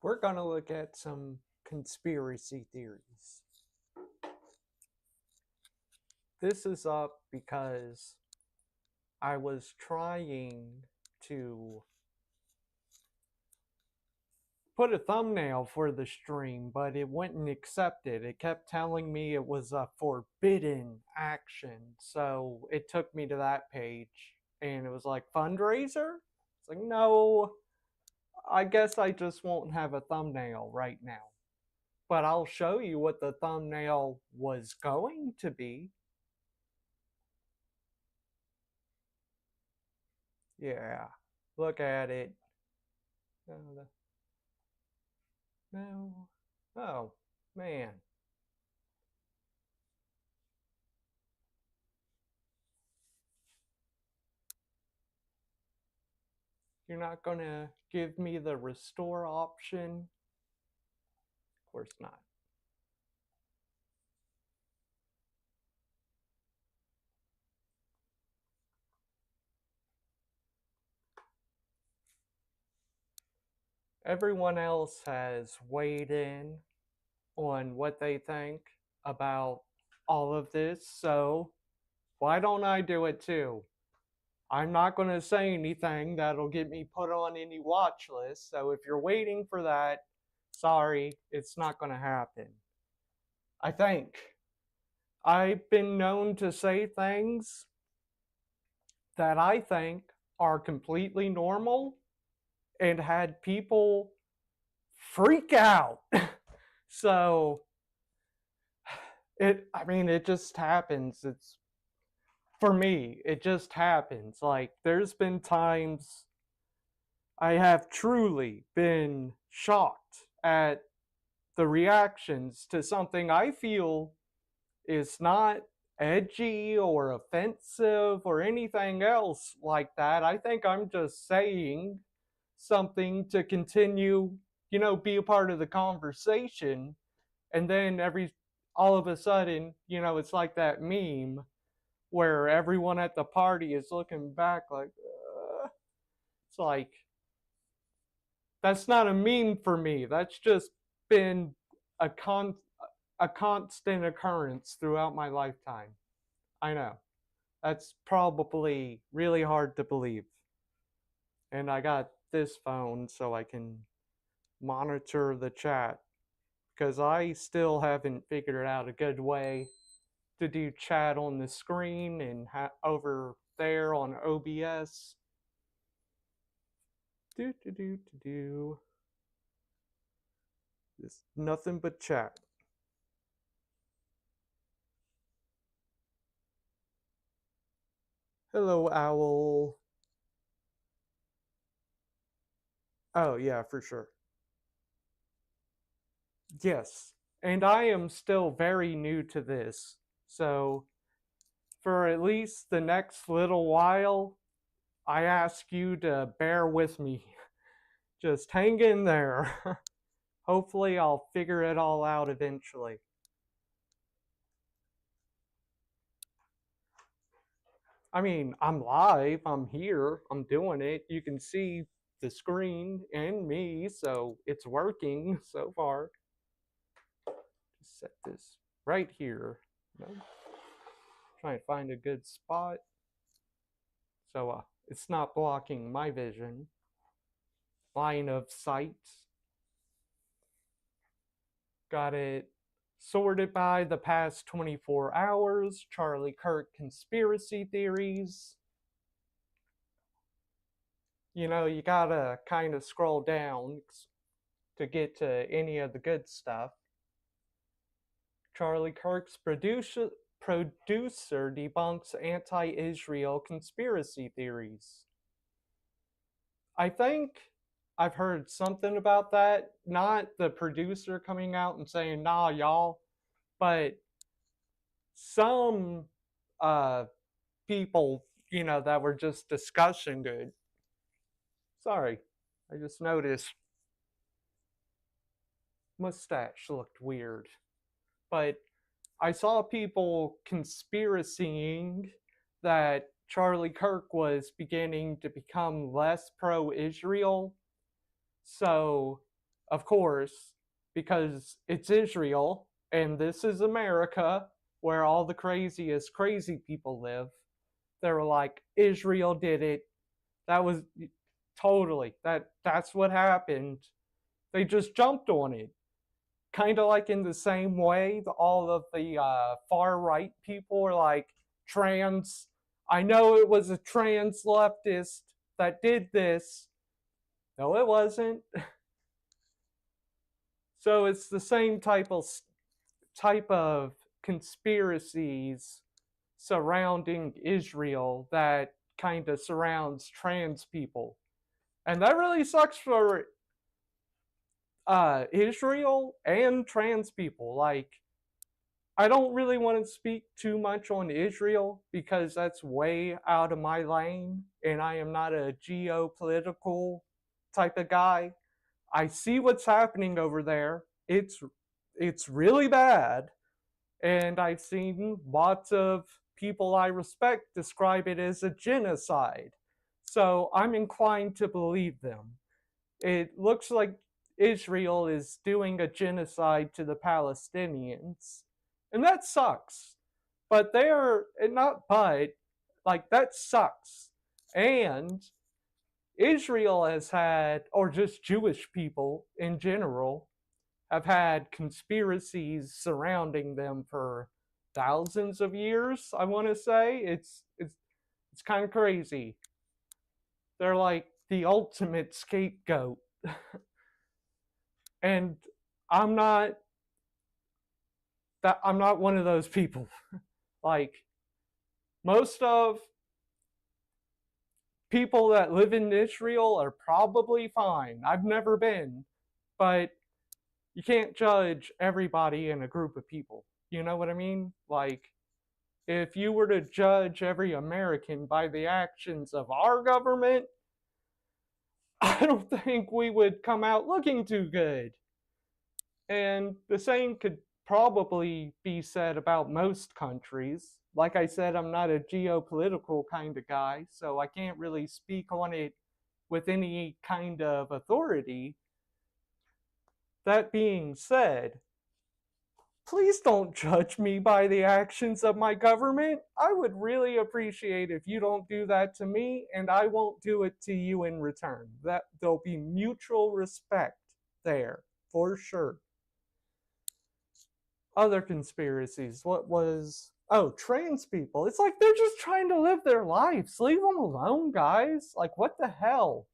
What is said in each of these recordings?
we're going to look at some conspiracy theories. This is up because I was trying to put a thumbnail for the stream, but it wouldn't accept it. It kept telling me it was a forbidden action. So it took me to that page and it was like, fundraiser? It's like, no, I guess I just won't have a thumbnail right now. But I'll show you what the thumbnail was going to be. Yeah, look at it. No. Oh, man. You're not going to give me the restore option? Of course not. Everyone else has weighed in on what they think about all of this, so why don't I do it too? I'm not going to say anything that'll get me put on any watch list, so if you're waiting for that, sorry, it's not going to happen. I think. I've been known to say things that I think are completely normal and had people freak out. So it just happens. It's for me, it just happens. Like there's been times I have truly been shocked at the reactions to something I feel is not edgy or offensive or anything else like that. I think I'm just saying something to continue, be a part of the conversation. And then all of a sudden, it's like that meme where everyone at the party is looking back like, it's like, that's not a meme for me. That's just been a constant occurrence throughout my lifetime. I know. That's probably really hard to believe. And I got this phone so I can monitor the chat because I still haven't figured out a good way to do chat on the screen and over there on OBS. It's nothing but chat. Hello, Owl. Oh, yeah, for sure. Yes, and I am still very new to this. So, for at least the next little while, I ask you to bear with me. Just hang in there. Hopefully, I'll figure it all out eventually. I mean, I'm live, I'm here, I'm doing it. You can see the screen and me, so it's working so far. Just set this right here. Try to find a good spot so it's not blocking my vision. Line of sight. Got it sorted by the past 24 hours, Charlie Kirk conspiracy theories. You gotta kind of scroll down to get to any of the good stuff. Charlie Kirk's producer debunks anti-Israel conspiracy theories. I think I've heard something about that. Not the producer coming out and saying, nah, y'all, but some people, that were just discussing good. Sorry, I just noticed mustache looked weird. But I saw people conspiracying that Charlie Kirk was beginning to become less pro-Israel. So of course, because it's Israel and this is America where all the craziest crazy people live. They were like, Israel did it. That was totally that's what happened. They just jumped on it. Kind of like in the same way, all of the far right people are like, trans. I know it was a trans leftist that did this. No, it wasn't. So it's the same type of conspiracies surrounding Israel that kind of surrounds trans people, and that really sucks for Israel and trans people. Like, I don't really want to speak too much on Israel because that's way out of my lane, and I am not a geopolitical type of guy. I see what's happening over there. It's really bad, and I've seen lots of people I respect describe it as a genocide. So I'm inclined to believe them. It looks like Israel is doing a genocide to the Palestinians, and that sucks. But they're not, but like, that sucks. And Israel has had, or just Jewish people in general, have had conspiracies surrounding them for thousands of years. I want to say it's kind of crazy. They're like the ultimate scapegoat, and I'm not I'm not one of those people. Like, most of people that live in Israel are probably fine. I've never been, but you can't judge everybody in a group of people. You know what I mean? Like, if you were to judge every American by the actions of our government, I don't think we would come out looking too good. And the same could probably be said about most countries. Like I said, I'm not a geopolitical kind of guy, so I can't really speak on it with any kind of authority. That being said, please don't judge me by the actions of my government. I would really appreciate if you don't do that to me, and I won't do it to you in return. That there'll be mutual respect there, for sure. Other conspiracies. What was. Oh, trans people. It's like they're just trying to live their lives. Leave them alone, guys. Like, what the hell?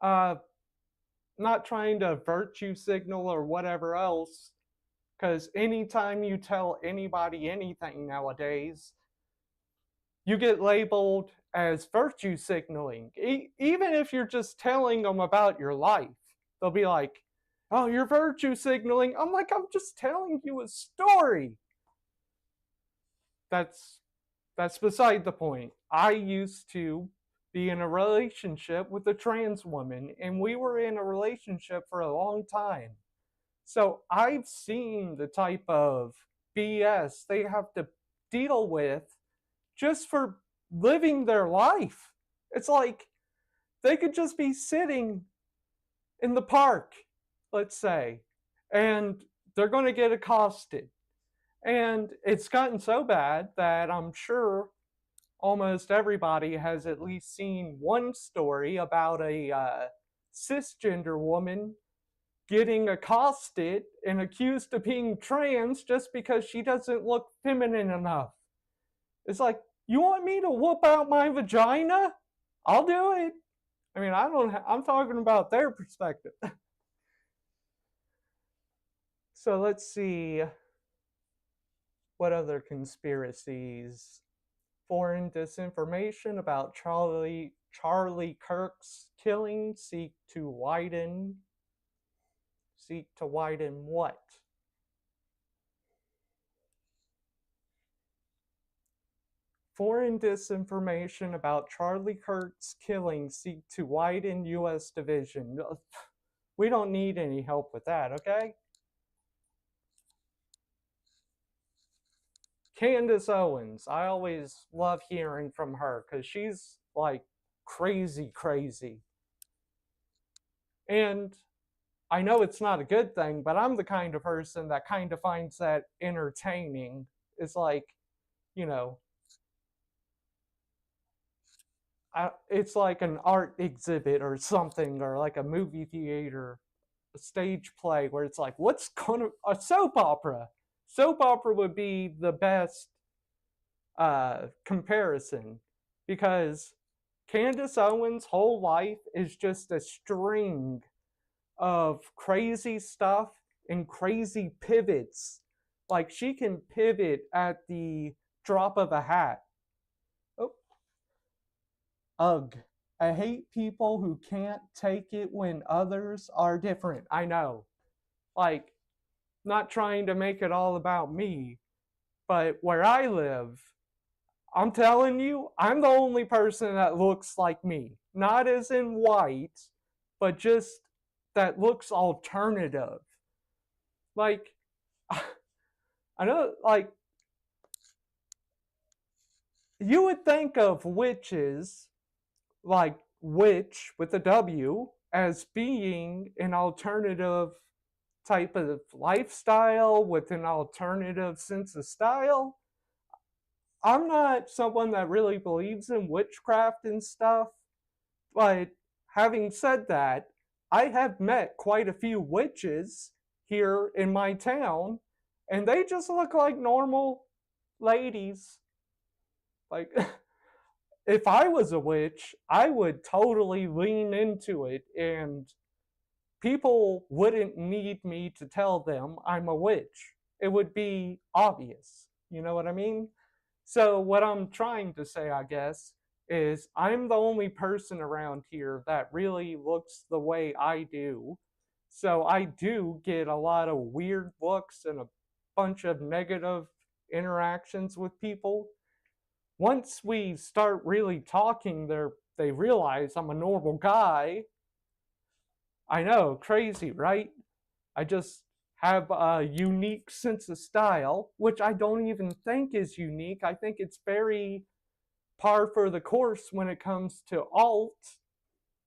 Uh, not trying to virtue signal or whatever else, because anytime you tell anybody anything nowadays, you get labeled as virtue signaling. Even if you're just telling them about your life, they'll be like, oh, you're virtue signaling. I'm like, I'm just telling you a story. That's beside the point. I used to be in a relationship with a trans woman, and we were in a relationship for a long time. So I've seen the type of BS they have to deal with just for living their life. It's like they could just be sitting in the park, let's say, and they're going to get accosted. And it's gotten so bad that I'm sure almost everybody has at least seen one story about a cisgender woman getting accosted and accused of being trans just because she doesn't look feminine enough. It's like, you want me to whoop out my vagina? I'll do it. I mean, I'm talking about their perspective. So let's see what other conspiracies. Foreign disinformation about Charlie Kirk's killing seek to widen what? Foreign disinformation about Charlie Kirk's killing seek to widen U.S. division. We don't need any help with that, okay? Candace Owens. I always love hearing from her because she's like crazy. And I know it's not a good thing, but I'm the kind of person that kind of finds that entertaining. It's like, you know, it's like an art exhibit or something, or like a movie theater, a stage play where it's like, what's gonna a soap opera? Soap opera would be the best comparison because Candace Owens' whole life is just a string of crazy stuff and crazy pivots. Like she can pivot at the drop of a hat. Oh, ugh. I hate people who can't take it when others are different. I know. Like, not trying to make it all about me, but where I live, I'm telling you, I'm the only person that looks like me. Not as in white, but just that looks alternative. Like, I know, like, you would think of witches, like witch with a W, as being an alternative type of lifestyle with an alternative sense of style. I'm not someone that really believes in witchcraft and stuff, but having said that, I have met quite a few witches here in my town, and they just look like normal ladies. Like, if I was a witch, I would totally lean into it, and people wouldn't need me to tell them I'm a witch. It would be obvious. You know what I mean? So, what I'm trying to say, I guess, is I'm the only person around here that really looks the way I do. So, I do get a lot of weird looks and a bunch of negative interactions with people. Once we start really talking, they realize I'm a normal guy. I know, crazy, right? I just have a unique sense of style, which I don't even think is unique. I think it's very par for the course when it comes to alt,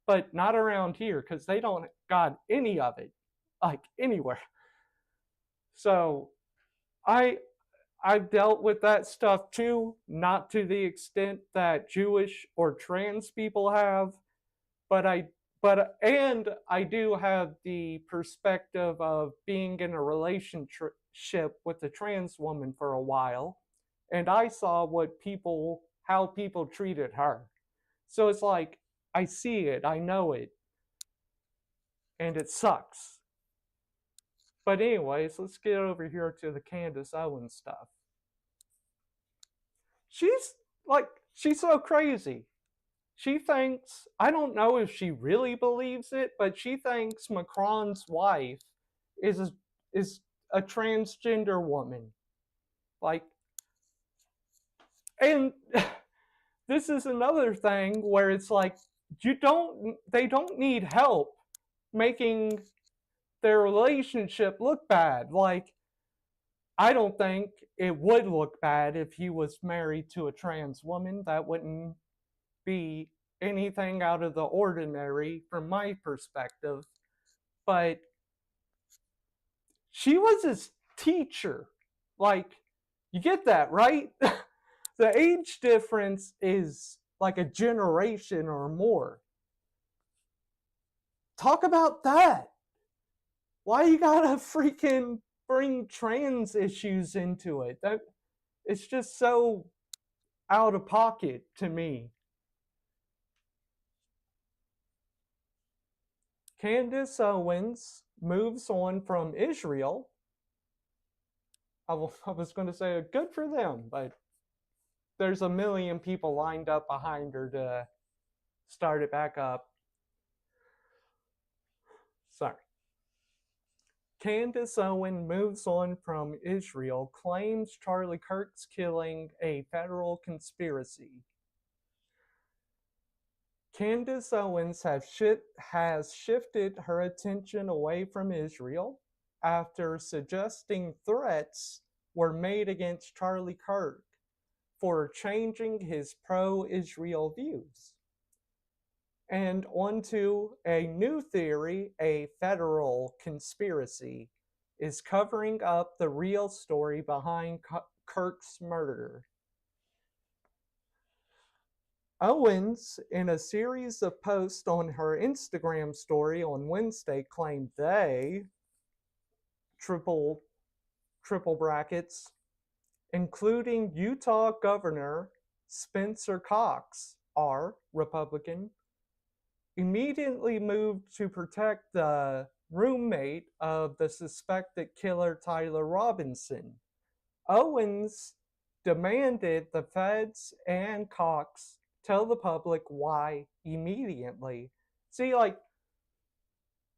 but not around here because they don't got any of it, like anywhere. So I I've dealt with that stuff too, not to the extent that Jewish or trans people have, but I do have the perspective of being in a relationship with a trans woman for a while, and I saw how people treated her. So it's like I see it, I know it, and it sucks. But anyways, let's get over here to the Candace Owens stuff. She's she's so crazy. She thinks, I don't know if she really believes it, but she thinks Macron's wife is a, is a transgender woman. Like, and this is another thing where it's like they don't need help making their relationship look bad. Like, I don't think it would look bad if he was married to a trans woman. That wouldn't be anything out of the ordinary from my perspective. But she was his teacher. Like, you get that, right? The age difference is like a generation or more. Talk about that. Why you gotta freaking bring trans issues into it? That it's just so out of pocket to me. Candace Owens moves on from Israel. I was going to say good for them, but there's a million people lined up behind her to start it back up. Sorry. Candace Owens moves on from Israel, claims Charlie Kirk's killing a federal conspiracy. Candace Owens has shifted her attention away from Israel after suggesting threats were made against Charlie Kirk for changing his pro Israel views. And onto a new theory, a federal conspiracy is covering up the real story behind Kirk's murder. Owens, in a series of posts on her Instagram story on Wednesday, claimed they, triple brackets, including Utah Governor Spencer Cox, R, Republican, immediately moved to protect the roommate of the suspected killer Tyler Robinson. Owens demanded the feds and Cox tell the public why immediately. See, like,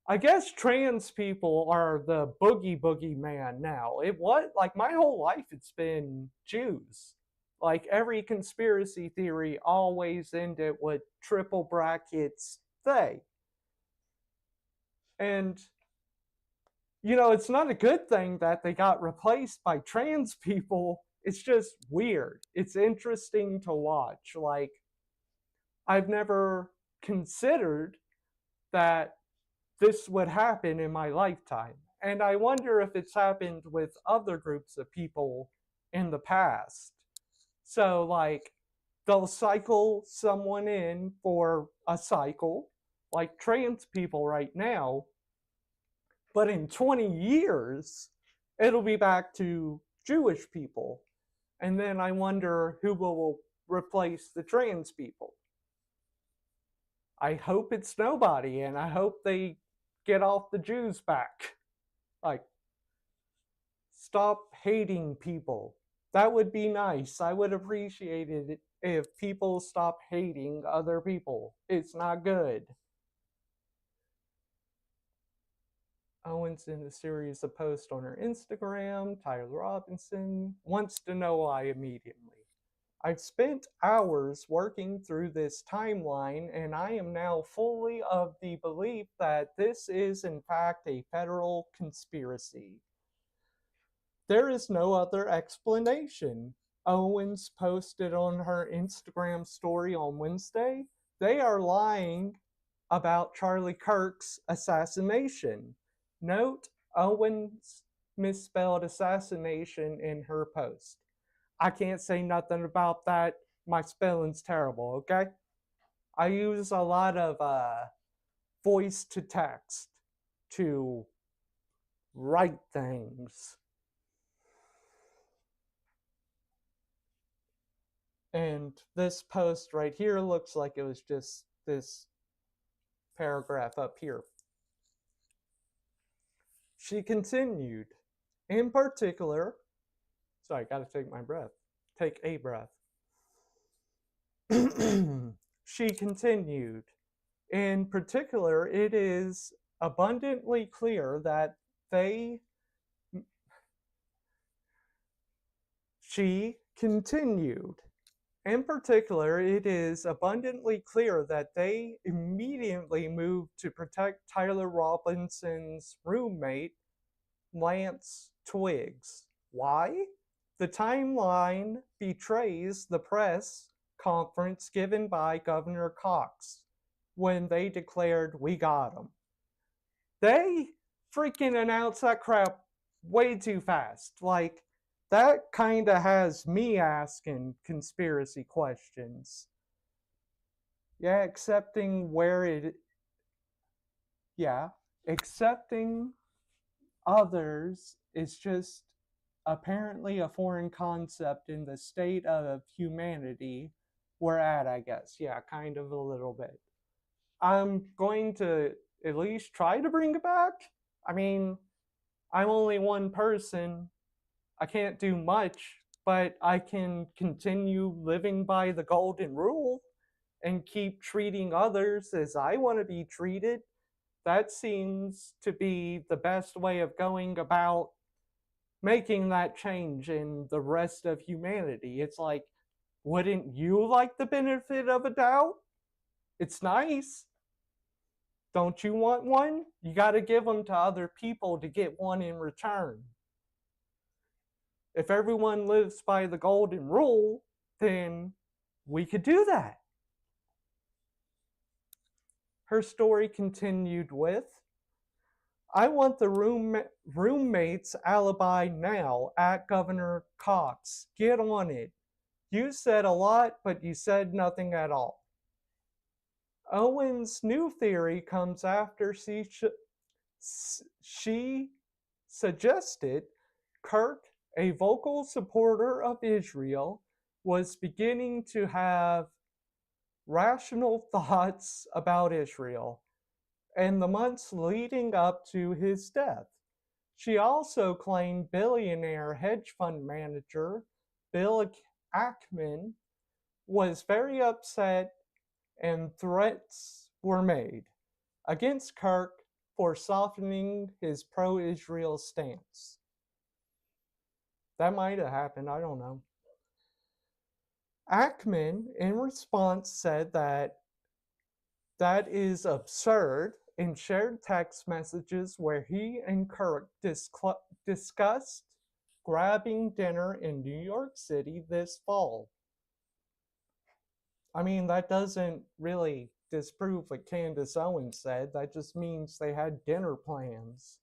I guess trans people are the boogie man now. It was like my whole life it's been Jews. Like every conspiracy theory always ended with triple brackets they. And it's not a good thing that they got replaced by trans people. It's just weird. It's interesting to watch. Like I've never considered that this would happen in my lifetime. And I wonder if it's happened with other groups of people in the past. So, like, they'll cycle someone in for a cycle, like trans people right now, but in 20 years, it'll be back to Jewish people. And then I wonder who will replace the trans people. I hope it's nobody, and I hope they get off the Jews back. Like, stop hating people. That would be nice. I would appreciate it if people stop hating other people. It's not good. Owens, in a series of posts on her Instagram, Tyler Robinson wants to know why immediately. I've spent hours working through this timeline, and I am now fully of the belief that this is in fact a federal conspiracy. There is no other explanation. Owens posted on her Instagram story on Wednesday. They are lying about Charlie Kirk's assassination. Note, Owens misspelled assassination in her post. I can't say nothing about that. My spelling's terrible, okay? I use a lot of voice to text to write things. And this post right here looks like it was just this paragraph up here. She continued, in particular, sorry, gotta take my breath. Take a breath. She continued, in particular, it is abundantly clear that she continued, in particular, it is abundantly clear that they immediately moved to protect Tyler Robinson's roommate, Lance Twiggs. Why? The timeline betrays the press conference given by Governor Cox when they declared, "We got him." They freaking announced that crap way too fast. Like, that kind of has me asking conspiracy questions. Yeah, accepting others is just apparently a foreign concept in the state of humanity we're at, I guess. Yeah, kind of a little bit. I'm going to at least try to bring it back. I mean, I'm only one person. I can't do much, but I can continue living by the golden rule and keep treating others as I want to be treated. That seems to be the best way of going about making that change in the rest of humanity. It's like, wouldn't you like the benefit of a doubt? It's nice. Don't you want one? You got to give them to other people to get one in return. If everyone lives by the golden rule, then we could do that. Her story continued with, I want the roommate's alibi now at Governor Cox. Get on it. You said a lot, but you said nothing at all. Owen's new theory comes after she suggested Kirk, a vocal supporter of Israel, was beginning to have rational thoughts about Israel in the months leading up to his death. She also claimed billionaire hedge fund manager Bill Ackman was very upset and threats were made against Kirk for softening his pro Israel stance. That might have happened, I don't know. Ackman, in response, said that is absurd and shared text messages where he and Kirk discussed grabbing dinner in New York City this fall. I mean, that doesn't really disprove what Candace Owens said. That just means they had dinner plans.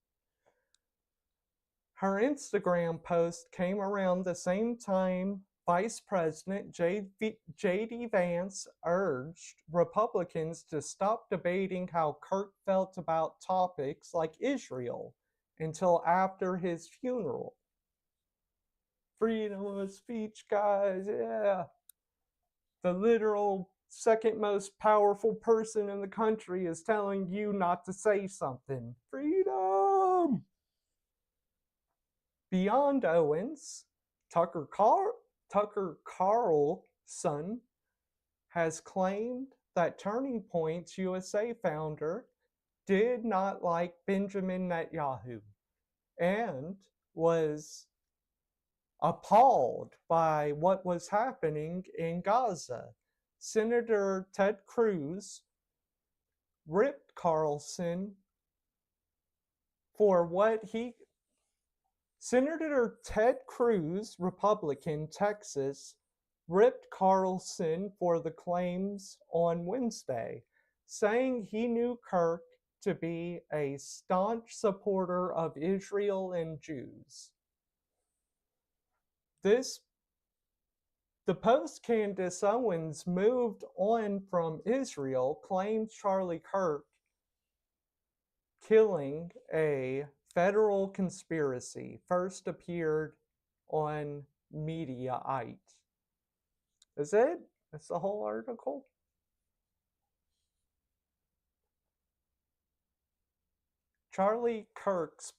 Her Instagram post came around the same time Vice President J.D. Vance urged Republicans to stop debating how Kirk felt about topics like Israel until after his funeral. Freedom of speech, guys, yeah. The literal second most powerful person in the country is telling you not to say something. Freedom! Beyond Owens, Tucker Carlson has claimed that Turning Point's USA founder did not like Benjamin Netanyahu and was appalled by what was happening in Gaza. Senator Ted Cruz ripped Carlson for what he... Senator Ted Cruz, Republican, Texas, ripped Carlson for the claims on Wednesday, saying he knew Kirk to be a staunch supporter of Israel and Jews. The post Candace Owens moved on from Israel claimed Charlie Kirk killing a federal conspiracy first appeared on Mediaite. Is it? That's the whole article? Charlie Kirk's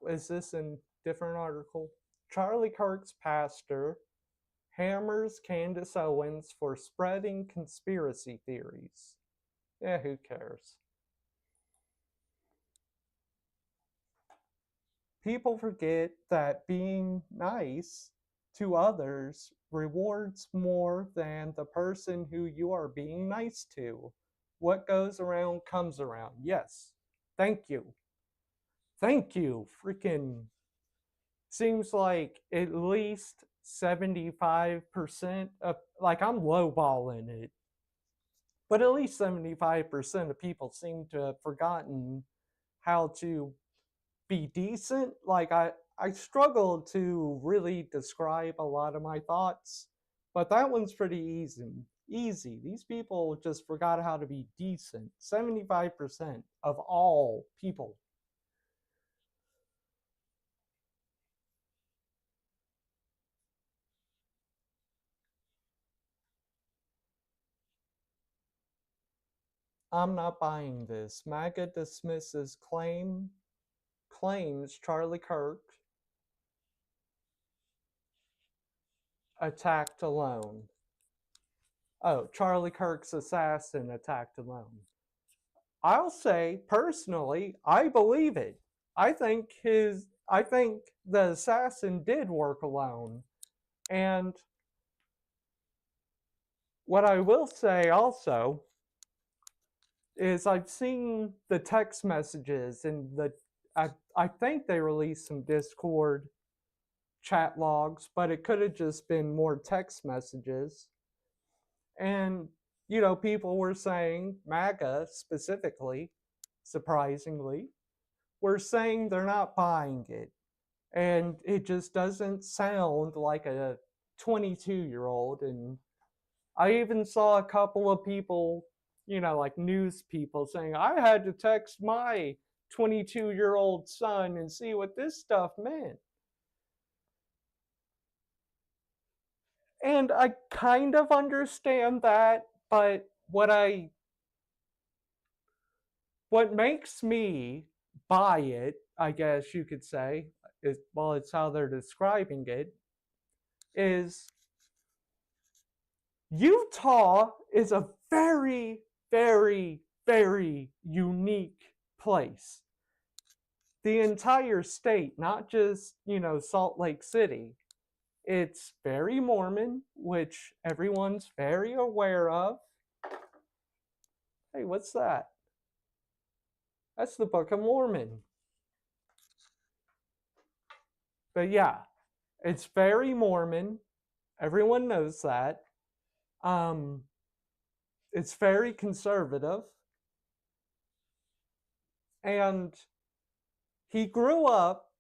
is this a different article? Charlie Kirk's pastor hammers Candace Owens for spreading conspiracy theories. Yeah, who cares? People forget that being nice to others rewards more than the person who you are being nice to. What goes around comes around. Yes. Thank you. Thank you. Freaking seems like at least 75% of, like, I'm lowballing it, but at least 75% of people seem to have forgotten how to be decent. Like, I struggle to really describe a lot of my thoughts, but that one's pretty easy. These people just forgot how to be decent. 75% of all people. I'm not buying this. MAGA dismisses claims Charlie Kirk attacked alone. Oh, Charlie Kirk's assassin attacked alone. I'll say personally, I believe it. I think the assassin did work alone. And what I will say also is I've seen the text messages and I think they released some Discord chat logs, but it could have just been more text messages. And people were saying, MAGA specifically, surprisingly, were saying they're not buying it. And it just doesn't sound like a 22-year-old. And I even saw a couple of people, like news people saying, I had to text my 22-year-old son and see what this stuff meant. And I kind of understand that, but what makes me buy it, I guess you could say, is, well, it's how they're describing it, is Utah is a very, very, very unique place. The entire state, not just, Salt Lake City. It's very Mormon, which everyone's very aware of. Hey, what's that? That's the Book of Mormon. But yeah, it's very Mormon. Everyone knows that. Um, it's very conservative. And he grew up,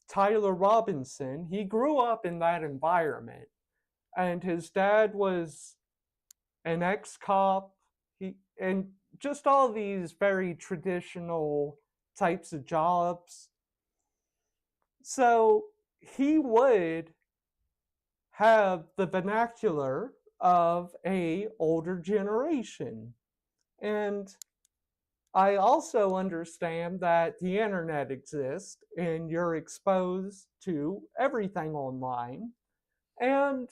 Tyler Robinson, he grew up in that environment. And his dad was an ex-cop. And just all these very traditional types of jobs. So he would have the vernacular of a older generation. And I also understand that the internet exists and you're exposed to everything online, and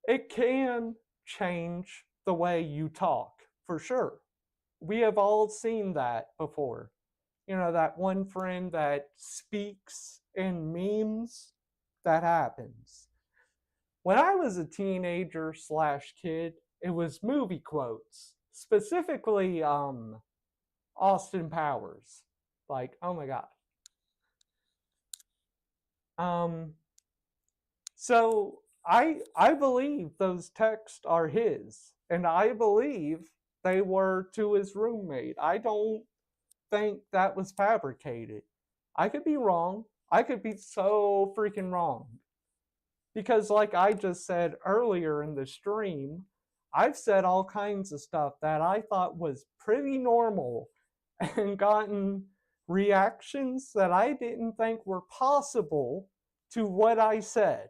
it can change the way you talk, for sure. We have all seen that before. That one friend that speaks in memes, that happens. When I was a teenager slash kid, it was movie quotes, specifically Austin Powers. Like, oh my god. Um, so I believe those texts are his, and I believe they were to his roommate. I don't think that was fabricated. I could be wrong. I could be so freaking wrong. Because, like I just said earlier in the stream, I've said all kinds of stuff that I thought was pretty normal and gotten reactions that I didn't think were possible to what I said.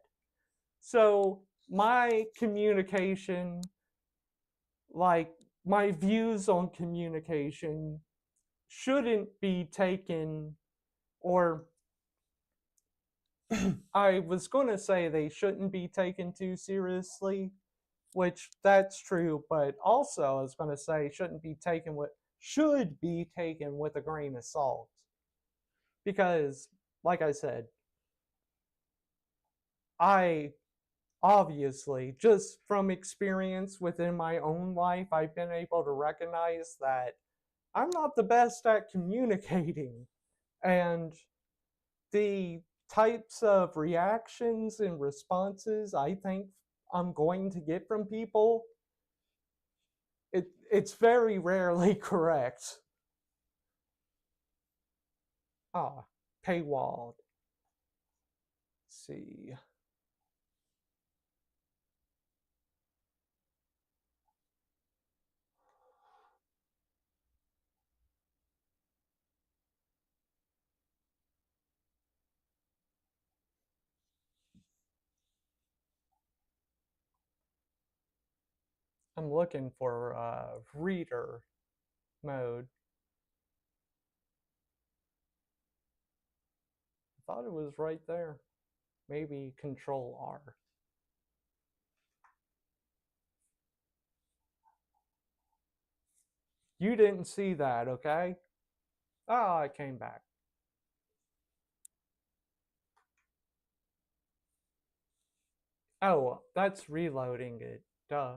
So, my communication, like my views on communication, shouldn't be taken, or I was going to say they shouldn't be taken too seriously, which that's true, but also I was going to say should be taken with a grain of salt. Because, like I said, I obviously, just from experience within my own life, I've been able to recognize that I'm not the best at communicating. And the types of reactions and responses I think I'm going to get from people, it's very rarely correct. Ah, paywalled. Let's see. I'm looking for reader mode. I thought it was right there. Maybe Control R. You didn't see that, okay? Ah, I came back. Oh, that's reloading it. Duh.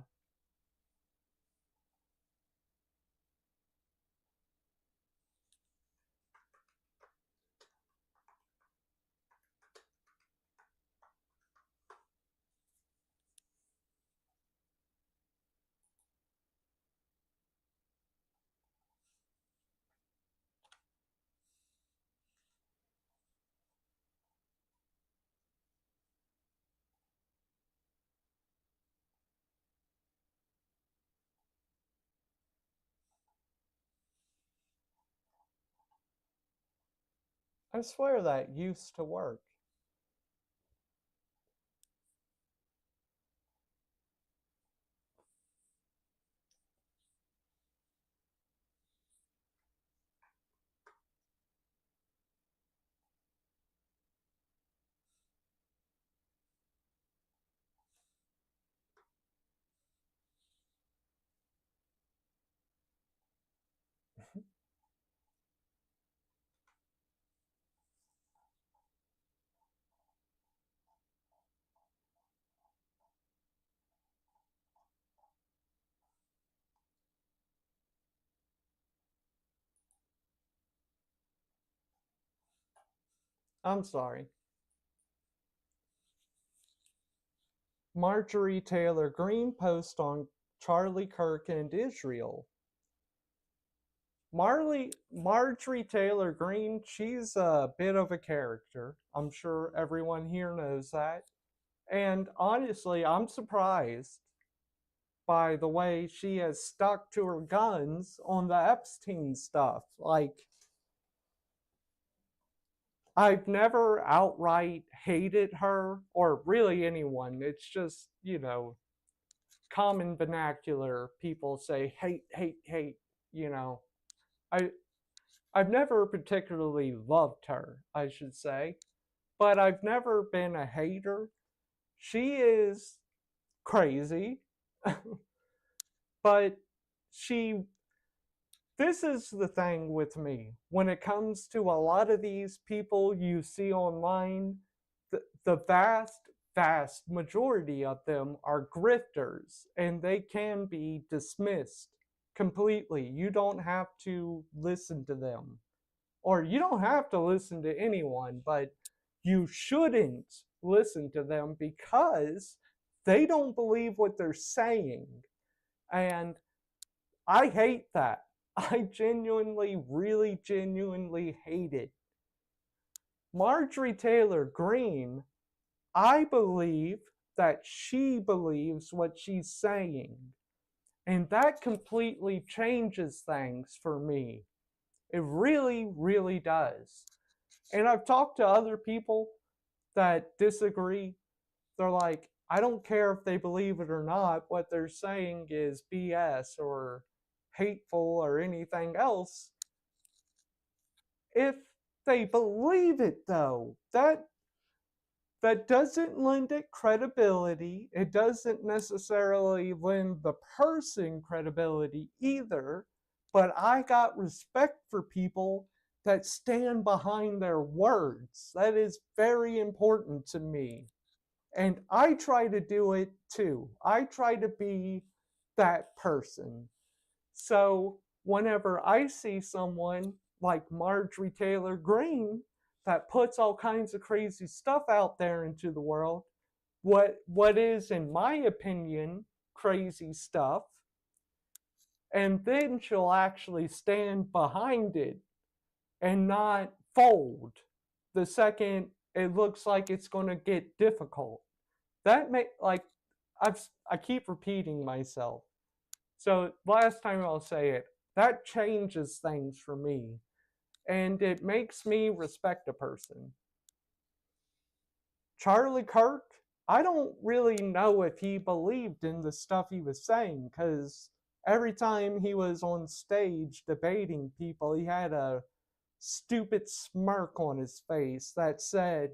I swear that used to work. I'm sorry. Marjorie Taylor Greene post on Charlie Kirk and Israel. Marjorie Taylor Greene, she's a bit of a character. I'm sure everyone here knows that. And honestly, I'm surprised by the way she has stuck to her guns on the Epstein stuff. Like, I've never outright hated her or really anyone. It's just, common vernacular. People say hate, hate, hate, you know. I I've never particularly loved her, I should say, but I've never been a hater. She is crazy, but she this is the thing with me. When it comes to a lot of these people you see online, the vast majority of them are grifters and they can be dismissed completely. You don't have to listen to them, or you don't have to listen to anyone, but you shouldn't listen to them because they don't believe what they're saying. And I hate that. I genuinely, really genuinely hate it. Marjorie Taylor Greene, I believe that she believes what she's saying. And that completely changes things for me. It really, really does. And I've talked to other people that disagree. They're like, I don't care if they believe it or not. What they're saying is BS or hateful or anything else. If they believe it, though, that doesn't lend it credibility. It doesn't necessarily lend the person credibility either. But I got respect for people that stand behind their words. That is very important to me. And I try to do it too. I try to be that person. So whenever I see someone like Marjorie Taylor Greene that puts all kinds of crazy stuff out there into the world, what is, in my opinion, crazy stuff, and then she'll actually stand behind it and not fold the second it looks like it's going to get difficult. That may like I keep repeating myself. So last time I'll say it, that changes things for me and it makes me respect a person. Charlie Kirk, I don't really know if he believed in the stuff he was saying because every time he was on stage debating people, he had a stupid smirk on his face that said,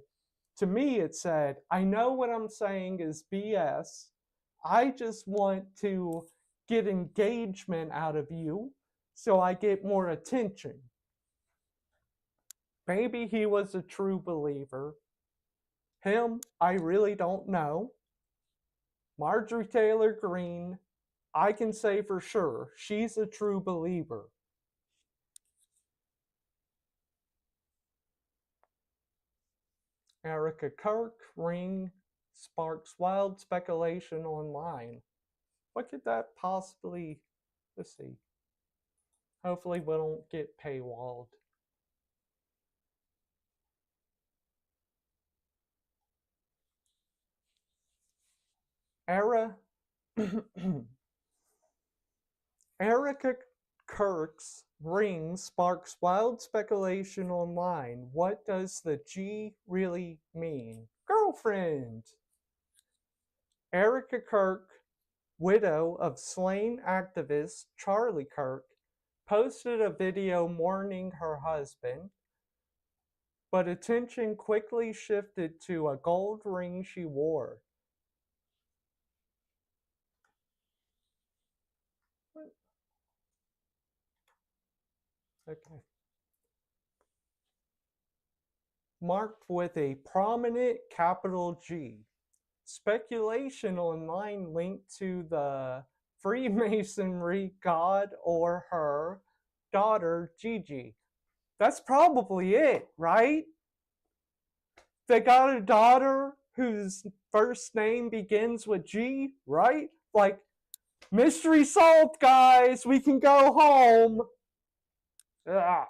to me, it said, I know what I'm saying is BS. I just want to get engagement out of you so I get more attention. Maybe he was a true believer. Him, I really don't know. Marjorie Taylor Greene, I can say for sure she's a true believer. Erica Kirk ring sparks wild speculation online. What could that possibly, let's see. Hopefully we don't get paywalled. Era Erica Kirk's ring sparks wild speculation online. What does the G really mean? Girlfriend! Erica Kirk, widow of slain activist Charlie Kirk, posted a video mourning her husband, but attention quickly shifted to a gold ring she wore. Okay. Marked with a prominent capital G. Speculation online linked to the Freemasonry god or her daughter Gigi. That's probably it, right? They got a daughter whose first name begins with G, right? Like, mystery solved, guys. We can go home. Ugh.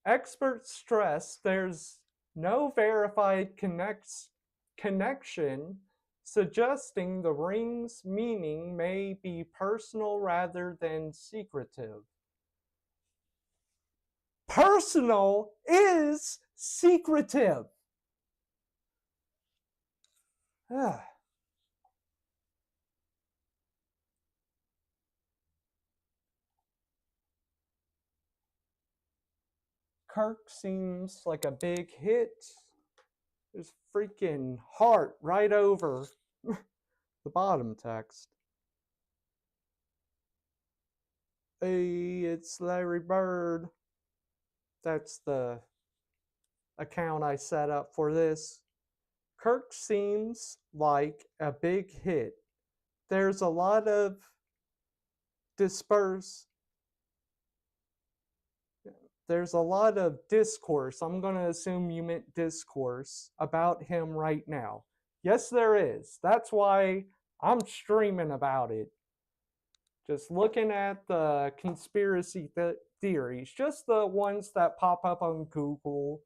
Experts stress there's no verified connection, suggesting the ring's meaning may be personal rather than secretive. Personal is secretive. Ugh. Kirk seems like a big hit. There's freaking heart right over the bottom text. Hey, it's Larry Bird. That's the account I set up for this. Kirk seems like a big hit. There's a lot of disperse. There's a lot of discourse. I'm going to assume you meant discourse about him right now. Yes, there is. That's why I'm streaming about it. Just looking at the conspiracy theories, just the ones that pop up on Google.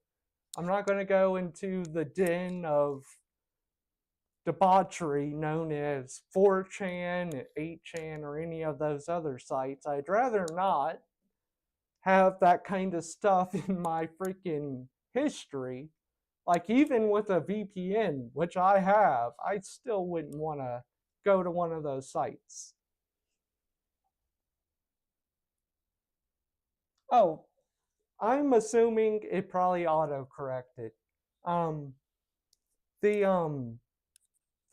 I'm not going to go into the den of debauchery known as 4chan, 8chan, or any of those other sites. I'd rather not have that kind of stuff in my freaking history. Like, even with a VPN, which I have, I still wouldn't want to go to one of those sites. Oh, I'm assuming it probably auto-corrected. Um, the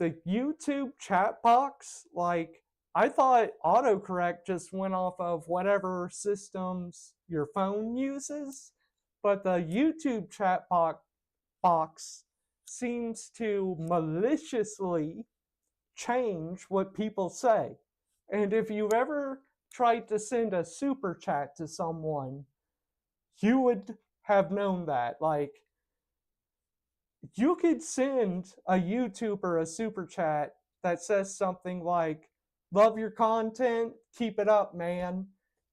the YouTube chat box, like, I thought autocorrect just went off of whatever systems your phone uses, but the YouTube chat box seems to maliciously change what people say. And if you've ever tried to send a super chat to someone, you would have known that. Like, you could send a YouTuber a super chat that says something like, love your content, keep it up, man.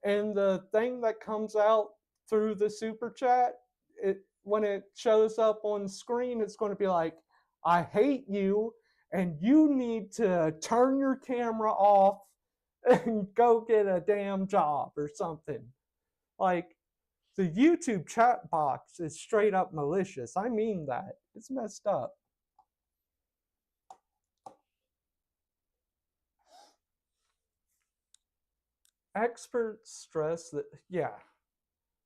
And the thing that comes out through the super chat, when it shows up on screen, it's going to be like, I hate you, and you need to turn your camera off and go get a damn job or something. Like, the YouTube chat box is straight up malicious. I mean that. It's messed up. Experts stress that, yeah,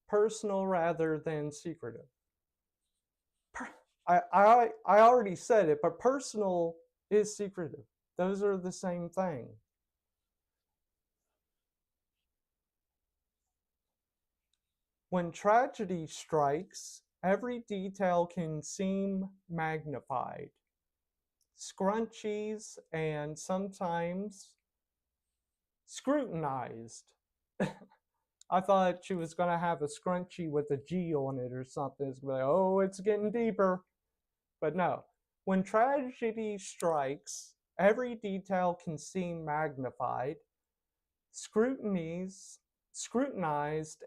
personal rather than secretive. I already said it, but personal is secretive. Those are the same thing. When tragedy strikes, every detail can seem magnified. Scrunchies and sometimes scrutinized. I thought she was gonna have a scrunchie with a G on it or something. It's gonna be like, oh, it's getting deeper. But no. When tragedy strikes, every detail can seem magnified, scrutinized,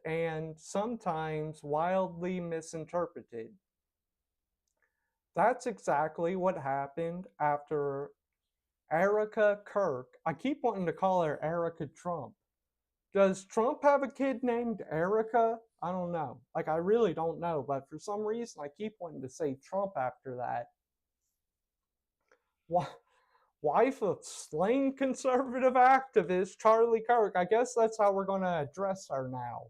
and sometimes wildly misinterpreted. That's exactly what happened after Erica Kirk. I keep wanting to call her Erica Trump. Does Trump have a kid named Erica? I don't know. Like, I really don't know, but for some reason, I keep wanting to say Trump after that. Wife of slain conservative activist Charlie Kirk. I guess that's how we're going to address her now.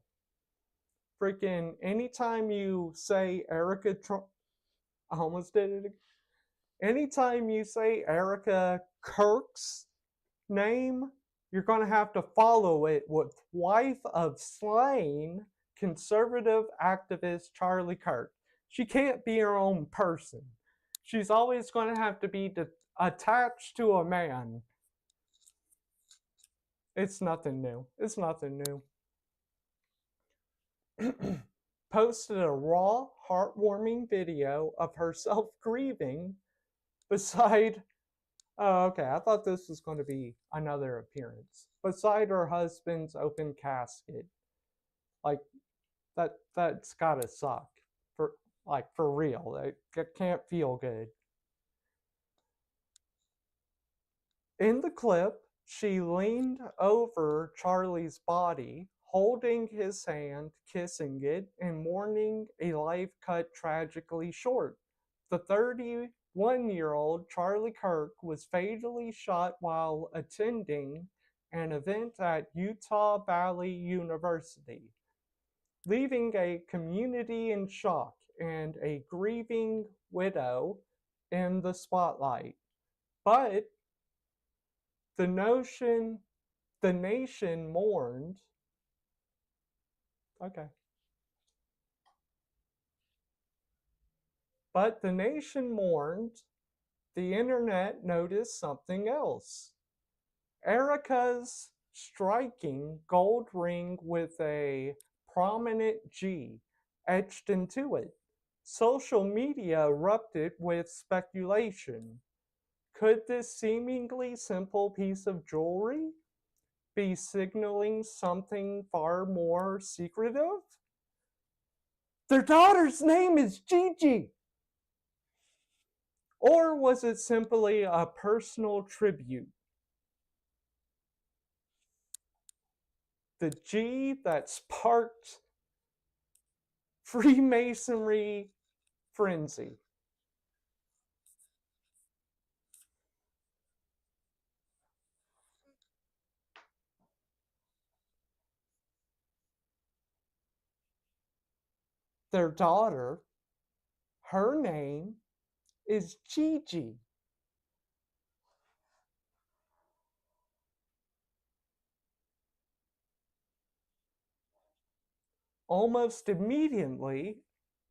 Freaking anytime you say Erica Trump, I almost did it again. Anytime you say Erica Kirk's name, you're going to have to follow it with wife of slain conservative activist Charlie Kirk. She can't be her own person. She's always going to have to be attached to a man. It's nothing new. It's nothing new. Posted a raw, heartwarming video of herself grieving beside. Oh, okay. I thought this was going to be another appearance beside her husband's open casket. Like that's gotta suck for real. It can't feel good. In the clip, she leaned over Charlie's body, holding his hand, kissing it, and mourning a life cut tragically short. The 31-year-old Charlie Kirk was fatally shot while attending an event at Utah Valley University, leaving a community in shock and a grieving widow in the spotlight. But the nation mourned. Okay. But the nation mourned. The internet noticed something else. Erica's striking gold ring with a prominent G etched into it. Social media erupted with speculation. Could this seemingly simple piece of jewelry be signaling something far more secretive? Their daughter's name is Gigi! Or was it simply a personal tribute? The G that sparked Freemasonry frenzy. Their daughter, her name is Gigi. Almost immediately,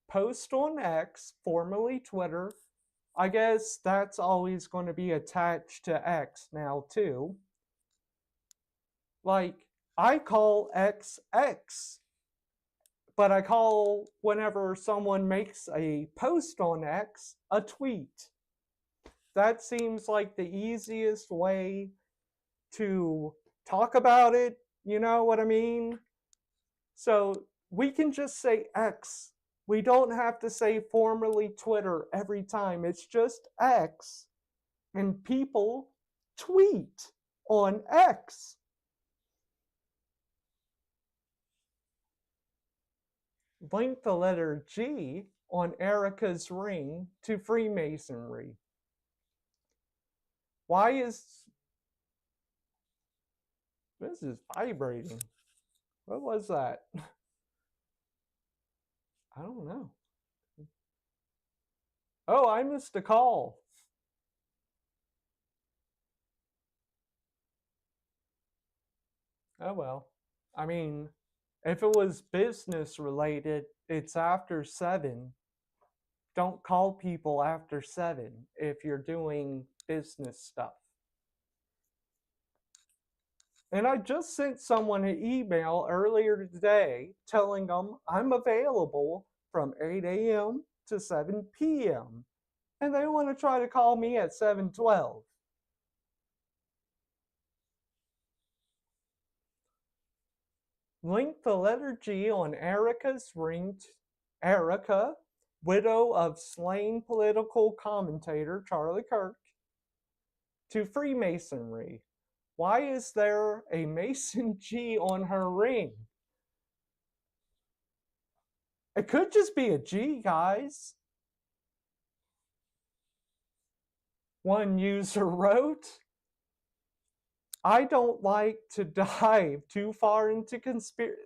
post on X, formerly Twitter. I guess that's always going to be attached to X now, too. Like, I call X X, but I call whenever someone makes a post on X a tweet. That seems like the easiest way to talk about it, you know what I mean? So we can just say X. We don't have to say formerly Twitter every time. It's just X. And people tweet on X. Link the letter G on Erica's ring to Freemasonry. Why is this is vibrating? What was that? I don't know. Oh, I missed a call. Oh well. I mean, if it was business related, it's after 7. Don't call people after 7 if you're doing business stuff. And I just sent someone an email earlier today telling them I'm available from 8 a.m. to 7 p.m. And they want to try to call me at 7:12. Link the letter G on Erica's ring. Erica, widow of slain political commentator Charlie Kirk, to Freemasonry. Why is there a Mason G on her ring? It could just be a G, guys. One user wrote, I don't like to dive too far into conspiracy.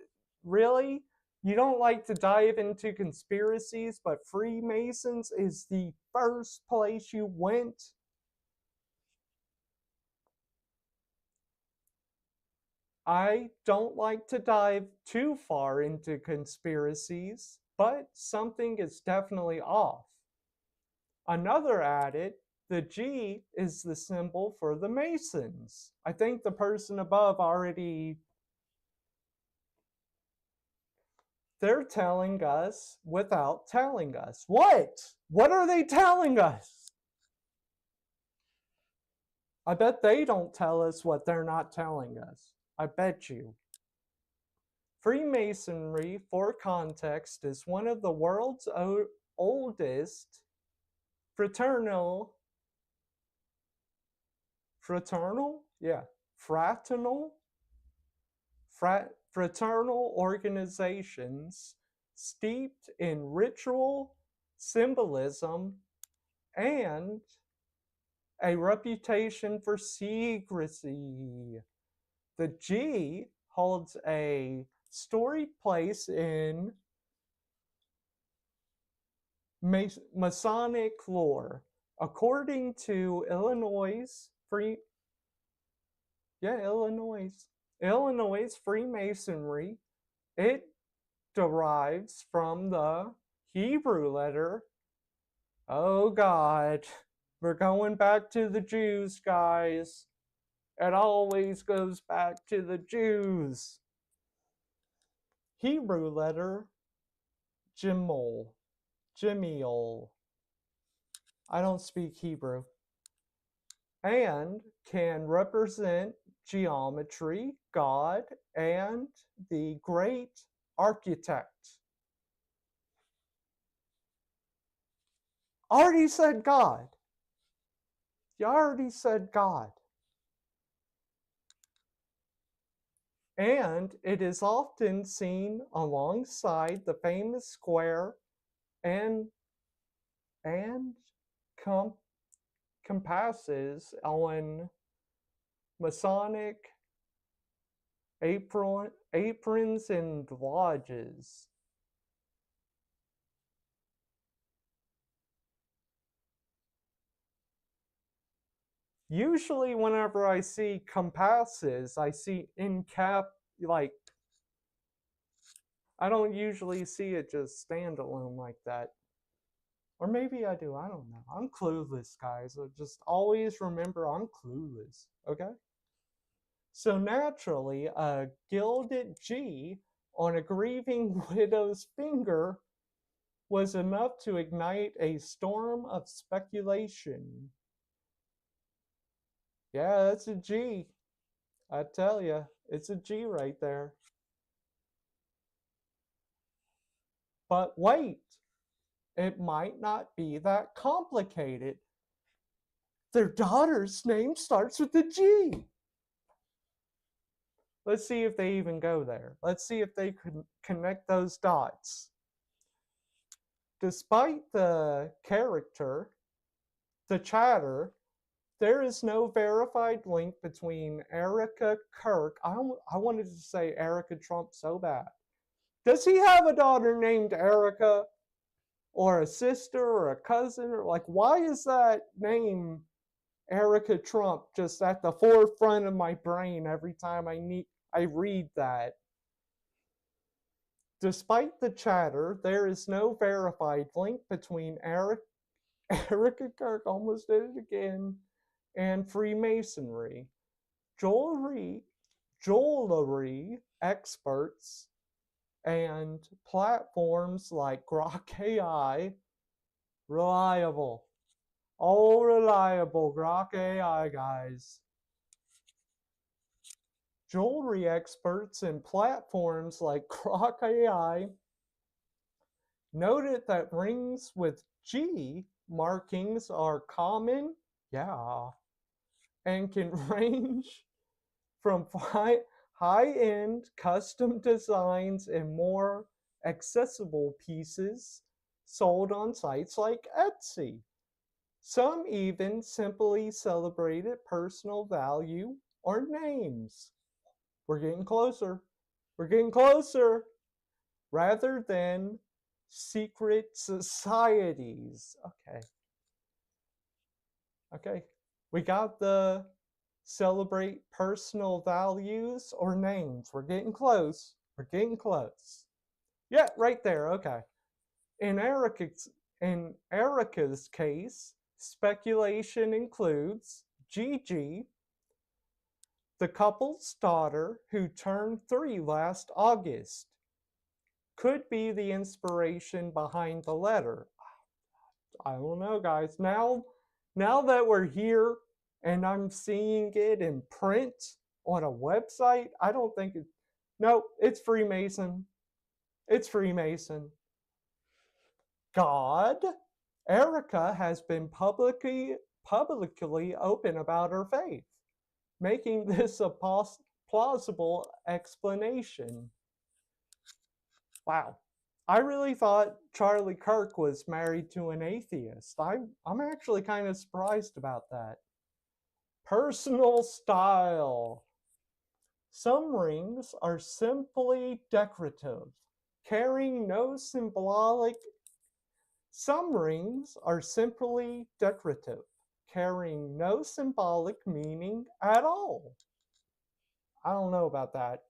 Really? You don't like to dive into conspiracies, but Freemasons is the first place you went? I don't like to dive too far into conspiracies, but something is definitely off. Another added, the G is the symbol for the Masons. I think the person above already. They're telling us without telling us. What? What are they telling us? I bet they don't tell us what they're not telling us. I bet you. Freemasonry, for context, is one of the world's oldest fraternal, yeah, fraternal organizations steeped in ritual, symbolism, and a reputation for secrecy. The G holds a storied place in Masonic lore. According to Illinois Freemasonry, it derives from the Hebrew letter. Oh God, we're going back to the Jews, guys. It always goes back to the Jews. Hebrew letter Gimel. I don't speak Hebrew. And can represent geometry, God, and the great architect. Already said God. You already said God. And it is often seen alongside the famous square and compasses on Masonic aprons and lodges. Usually whenever I see compasses, I see like, I don't usually see it just standalone like that. Or maybe I do, I don't know. I'm clueless, guys. So just always remember I'm clueless, okay? So naturally, a gilded G on a grieving widow's finger was enough to ignite a storm of speculation. Yeah, that's a G. I tell you, it's a G right there. But wait, it might not be that complicated. Their daughter's name starts with a G. Let's see if they even go there. Let's see if they can connect those dots. Despite the character, the chatter, there is no verified link between Erica Kirk. I wanted to say Erica Trump so bad. Does he have a daughter named Erica? Or a sister or a cousin? Or like, why is that name Erica Trump just at the forefront of my brain every time I read that? Despite the chatter, there is no verified link between Erica Kirk, almost did it again, and Freemasonry. Jewelry experts and platforms like Grok AI, reliable. All reliable Grok AI, guys. Jewelry experts and platforms like Grok AI noted that rings with G markings are common, yeah, and can range from high-end custom designs and more accessible pieces sold on sites like Etsy. Some even simply celebrated personal value or names. We're getting closer. We're getting closer. Rather than secret societies. Okay. Okay. We got the celebrate personal values or names. We're getting close. We're getting close. Yeah, right there. Okay. In Erica's case, speculation includes Gigi, the couple's daughter who turned 3 last August, could be the inspiration behind the letter. I don't know, guys. Now that we're here and I'm seeing it in print on a website, I don't think it. No, it's Freemason. It's Freemason. God, Erica has been publicly open about her faith, making this a plausible explanation. Wow. I really thought Charlie Kirk was married to an atheist. I'm actually kind of surprised about that. Personal style. Some rings are simply decorative, carrying no symbolic. Some rings are simply decorative, carrying no symbolic meaning at all. I don't know about that.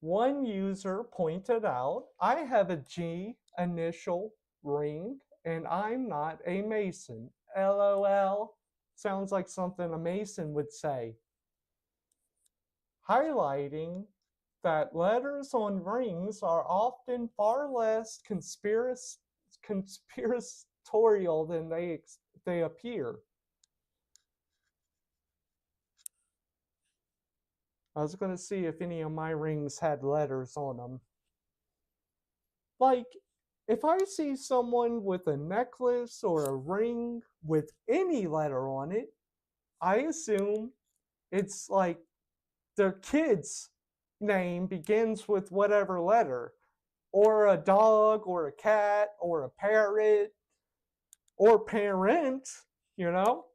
One user pointed out, I have a G initial ring and I'm not a Mason. LOL. Sounds like something a Mason would say. Highlighting that letters on rings are often far less conspiratorial than they appear. I was going to see if any of my rings had letters on them. Like, if I see someone with a necklace or a ring with any letter on it, I assume it's like their kid's name begins with whatever letter, or a dog, or a cat, or a parrot, or parent, you know?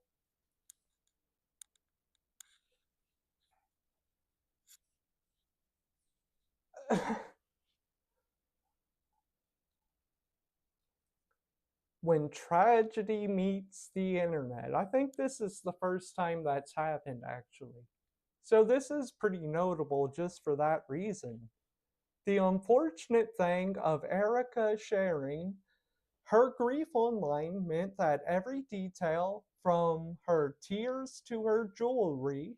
When tragedy meets the internet. I think this is the first time that's happened, actually. So this is pretty notable just for that reason. The unfortunate thing of Erica sharing her grief online meant that every detail, from her tears to her jewelry,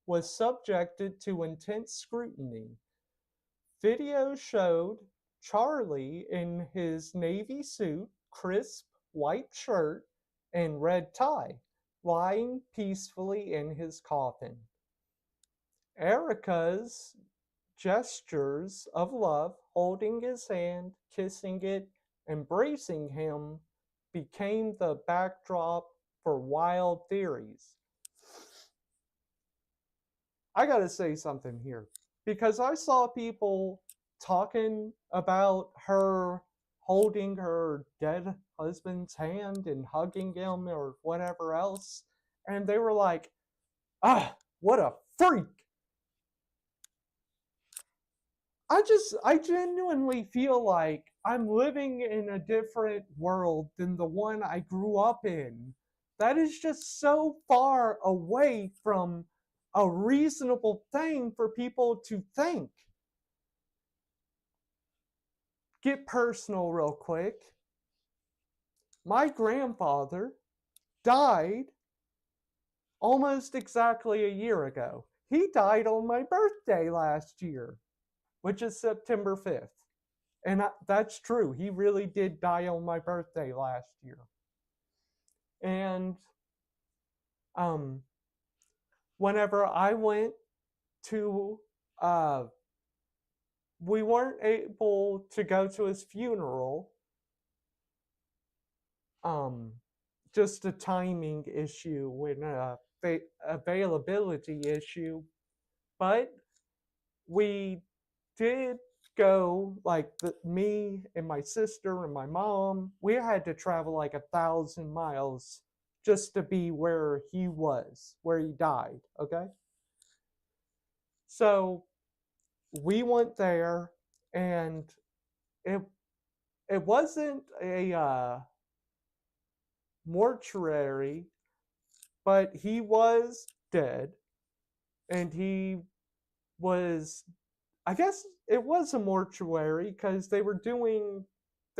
was subjected to intense scrutiny. Videos showed Charlie in his navy suit, crisp white shirt, and red tie, lying peacefully in his coffin. Erica's gestures of love, holding his hand, kissing it, embracing him, became the backdrop for wild theories. I gotta say something here, because I saw people talking about her holding her dead husband's hand and hugging him or whatever else, and they were like, ah, what a freak. I genuinely feel like I'm living in a different world than the one I grew up in. That is just so far away from a reasonable thing for people to think. Get personal real quick. My grandfather died almost exactly a year ago. He died on my birthday last year, which is September 5th. And that's true. He really did die on my birthday last year. And um, whenever I went to, we weren't able to go to his funeral. Just a timing issue when availability issue, but we did go, like me and my sister and my mom, we had to travel like 1,000 miles just to be where he was, where he died. Okay, so we went there, and it it wasn't a mortuary, but he was dead, and he was, I guess it was a mortuary because they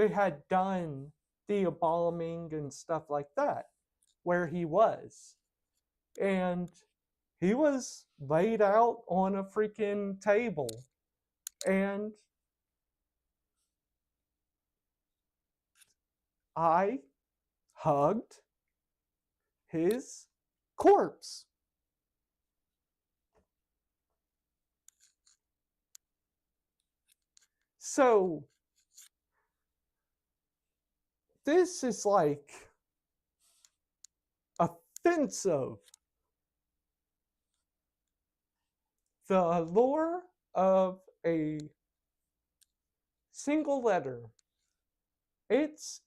had done the embalming and stuff like that where he was. And he was laid out on a freaking table. And I hugged his corpse. So this is like offensive. The allure of a single letter. It's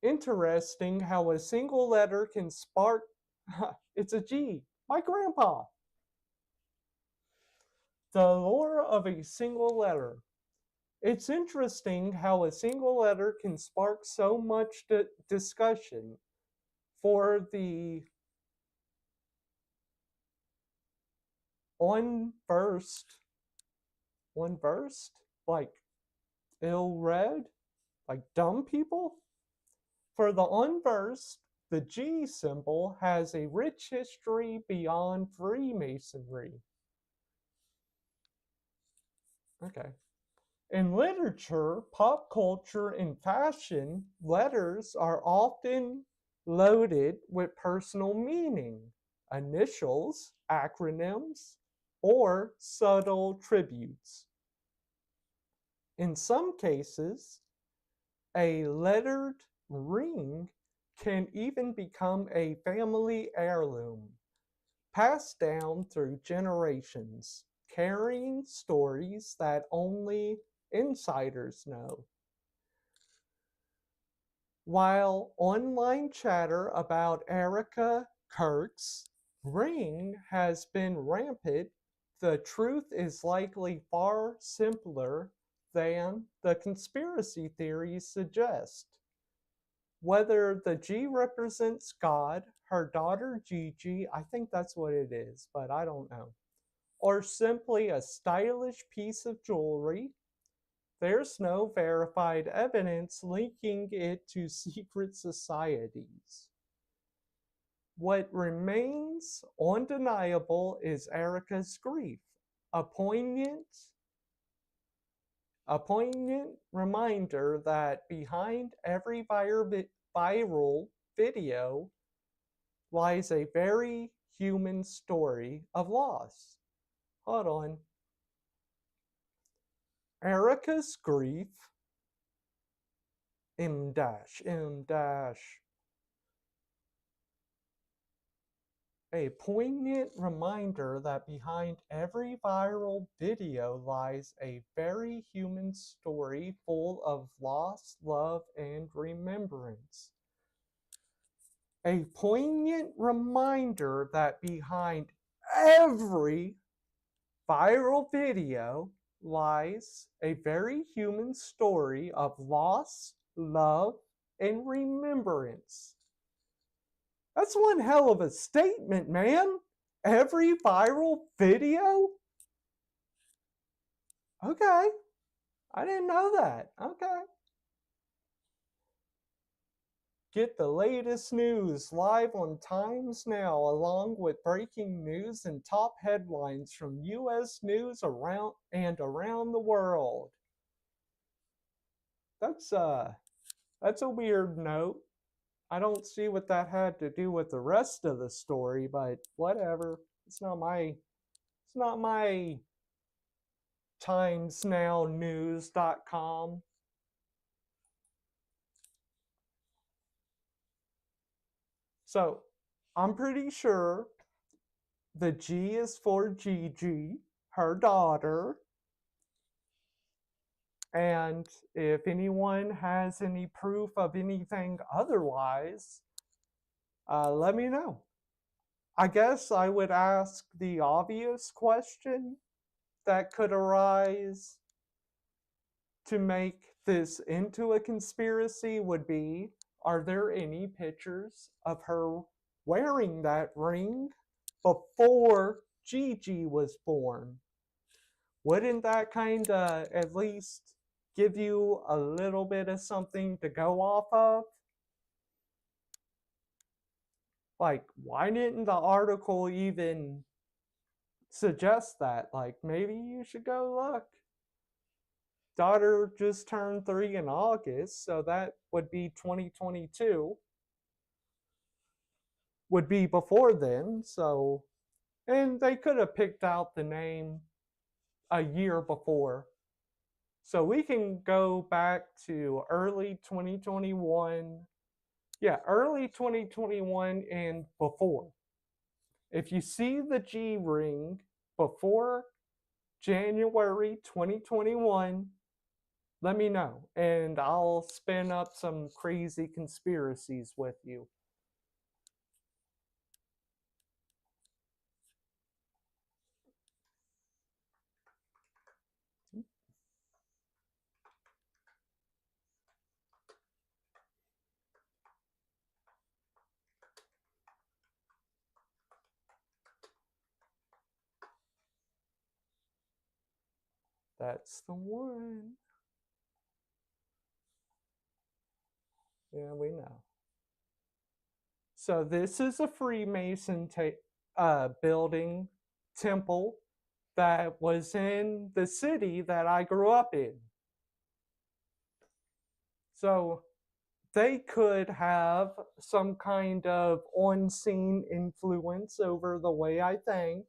interesting how a single letter can spark. It's a G. My grandpa. The allure of a single letter. It's interesting how a single letter can spark so much discussion for the unversed, like ill-read, like dumb people. For the unversed, the G symbol has a rich history beyond Freemasonry. Okay. In literature, pop culture, and fashion, letters are often loaded with personal meaning, initials, acronyms, or subtle tributes. In some cases, a lettered ring can even become a family heirloom, passed down through generations, carrying stories that only insiders know. While online chatter about Erica Kirk's ring has been rampant, the truth is likely far simpler than the conspiracy theories suggest. Whether the G represents God, her daughter Gigi, I think that's what it is, but I don't know, or simply a stylish piece of jewelry, there's no verified evidence linking it to secret societies. What remains undeniable is Erica's grief, a poignant, reminder that behind every viral video lies a very human story of loss. Hold on. Erica's grief, M dash, M dash. A poignant reminder that behind every viral video lies a very human story full of loss, love, and remembrance. A poignant reminder that behind every viral video lies a very human story of loss, love, and remembrance. That's one hell of a statement, man. Every viral video? Okay. I didn't know that. Okay. Get the latest news live on Times Now, along with breaking news and top headlines from U.S. news around the world. That's a weird note. I don't see what that had to do with the rest of the story, but whatever. It's not my timesnownews.com. So, I'm pretty sure The G is for Gigi, her daughter. And if anyone has any proof of anything otherwise, let me know. I guess I would ask the obvious question that could arise to make this into a conspiracy would be, are there any pictures of her wearing that ring before Gigi was born? Wouldn't that kind of at least give you a little bit of something to go off of? Like, why didn't the article even suggest that? Like, maybe you should go look. Daughter just turned 3 in August, so that would be 2022. Would be before then, so. And they could have picked out the name a year before. So we can go back to early 2021. Yeah, early 2021 and before. If you see the G ring before January 2021, let me know and I'll spin up some crazy conspiracies with you. That's the one. Yeah, we know. So this is a Freemason building, temple that was in the city that I grew up in. So they could have some kind of on-scene influence over the way I think,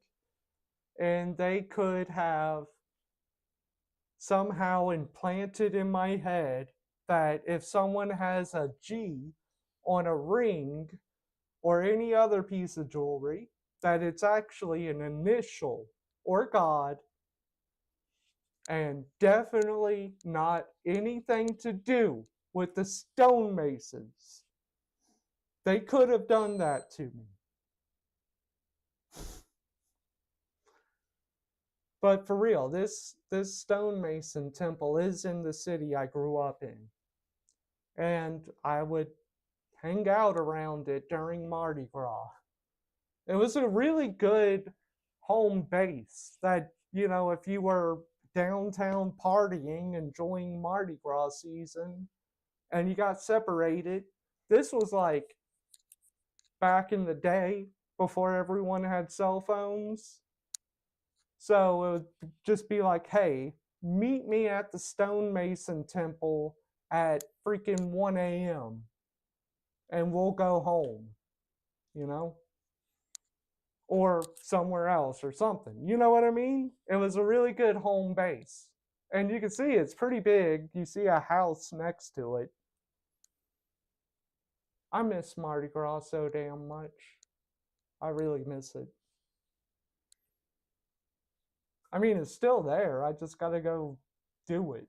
and they could have somehow implanted in my head that if someone has a G on a ring or any other piece of jewelry, that it's actually an initial or God, and definitely not anything to do with the stonemasons. They could have done that to me. But for real, this stonemason temple is in the city I grew up in. And I would hang out around it during Mardi Gras. It was a really good home base that, if you were downtown partying, enjoying Mardi Gras season, and you got separated, this was like back in the day before everyone had cell phones. So it would just be like, hey, meet me at the stonemason temple at freaking 1 a.m. and we'll go home, you know? Or somewhere else or something. You know what I mean? It was a really good home base. And you can see it's pretty big. You see a house next to it. I miss Mardi Gras so damn much. I really miss it. I mean, it's still there. I just gotta go do it.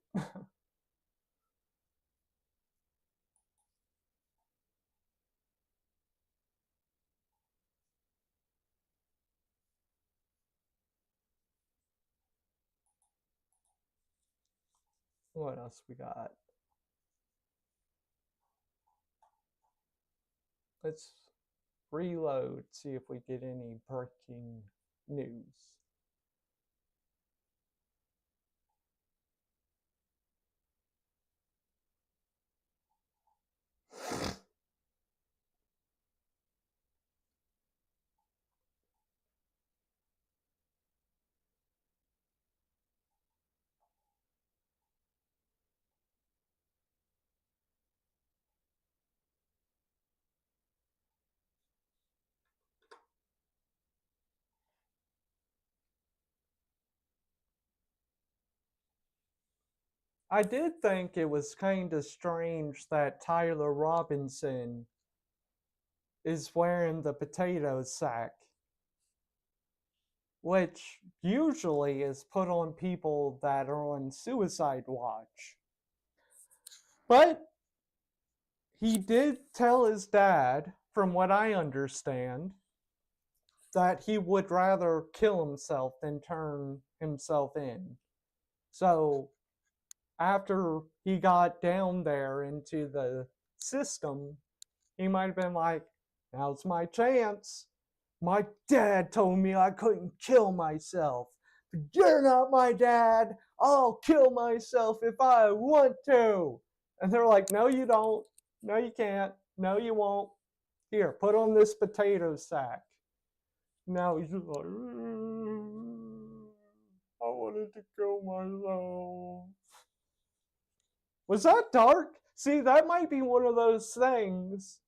What else we got? Let's reload, see if we get any breaking news. I did think it was kind of strange that Tyler Robinson is wearing the potato sack. which usually is put on people that are on suicide watch. But he did tell his dad, from what I understand, that he would rather kill himself than turn himself in. So after he got down there into the system, he might have been like, now's my chance. My dad told me I couldn't kill myself. But you're not my dad. I'll kill myself if I want to. And they're like, no, you don't. No, you can't. No, you won't. Here, put on this potato sack. Now he's just like, I wanted to kill myself. Was that dark? See, that might be one of those things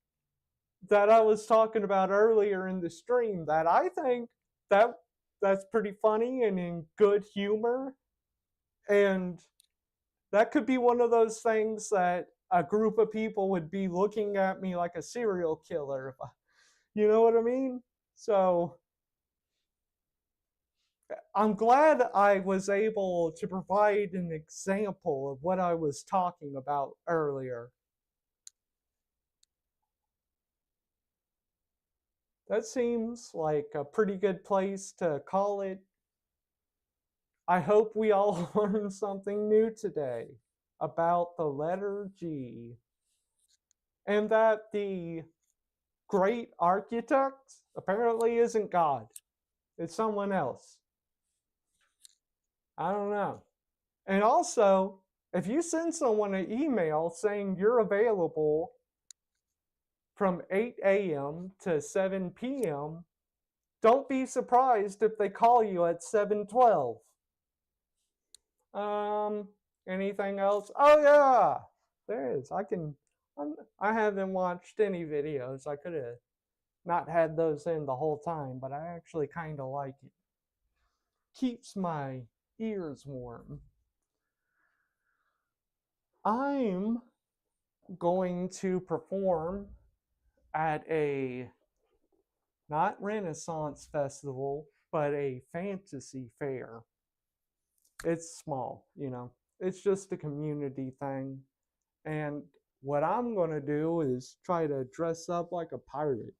that I was talking about earlier in the stream that I think that's pretty funny and in good humor. And that could be one of those things that a group of people would be looking at me like a serial killer. You know what I mean? So I'm glad I was able to provide an example of what I was talking about earlier. That seems like a pretty good place to call it. I hope we all learned something new today about the letter G, and that the great architect apparently isn't God. It's someone else. I don't know. And also, if you send someone an email saying you're available from 8 a.m. to 7 p.m., don't be surprised if they call you at 7:12. Anything else? Oh yeah, there is. I haven't watched any videos. I could have not had those in the whole time, but I actually kind of like it. Keeps my ears warm. I'm going to perform at a not Renaissance festival, but a fantasy fair. It's small, you know. It's just a community thing. And what I'm going to do is try to dress up like a pirate.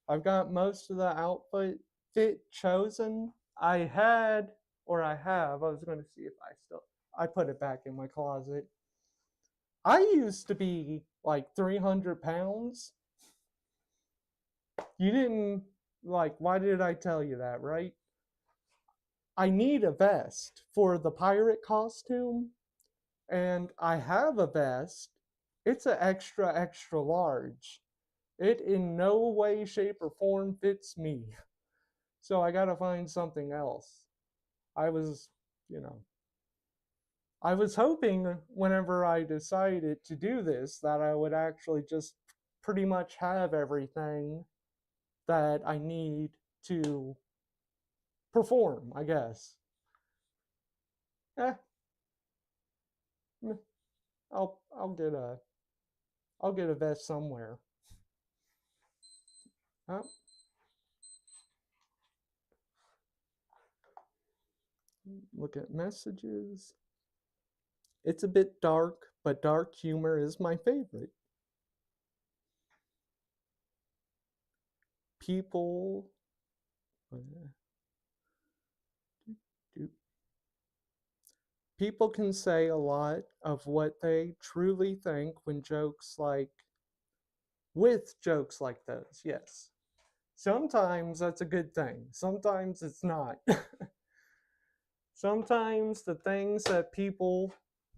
I've got most of the outfit chosen. I had, or I have, I was going to see if I put it back in my closet. I used to be like 300 pounds. You didn't, like, why did I tell you that, right? I need a vest for the pirate costume, and I have a vest. It's an extra, extra large. It in no way, shape, or form fits me. So I gotta find something else. I was, you know, I was hoping whenever I decided to do this that I would actually just pretty much have everything that I need to perform, I guess. Eh, I'll get a vest somewhere. Oh, look at messages. It's a bit dark, but dark humor is my favorite. People. People can say a lot of what they truly think with jokes like those, yes. Sometimes that's a good thing. Sometimes it's not. Sometimes the things that people,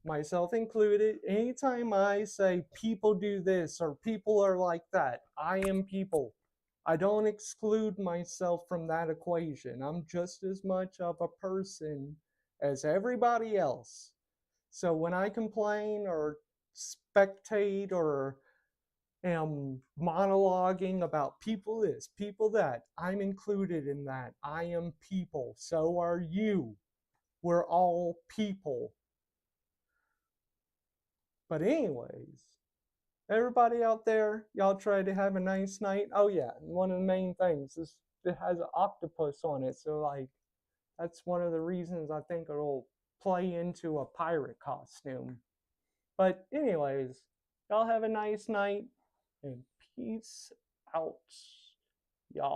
myself included, anytime I say people do this or people are like that, I am people. I don't exclude myself from that equation. I'm just as much of a person as everybody else. So when I complain or spectate or am monologuing about people this, people that, I'm included in that. I am people. So are you. We're all people. But anyways, Everybody out there, y'all try to have a nice night. Oh yeah, and one of the main things is it has an octopus on it, so like that's one of the reasons I think it'll play into a pirate costume. But anyways, y'all have a nice night and peace out, y'all.